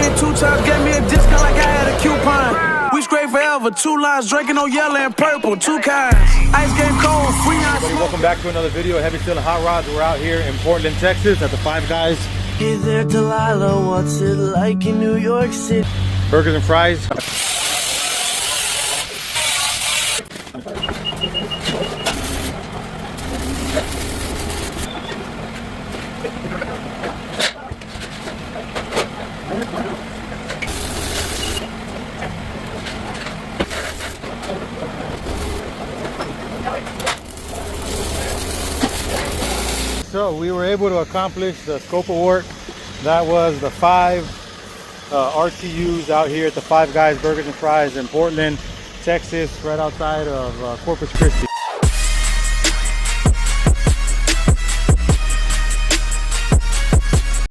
it 2 times, gave me a discount like I had a coupon. We straight forever, 2 lines, drinking on yellow and purple, 2 kinds. Ice game cold, free on. Welcome back to another video of Heavy Steel and Hot Rods. We're out here in Portland, Texas at the Five Guys. Hey there, Delilah, what's it like in New York City? Burgers and fries. So we were able to accomplish the scope of work. That was the 5 RTUs out here at the Five Guys Burgers and Fries in Portland, Texas, right outside of Corpus Christi.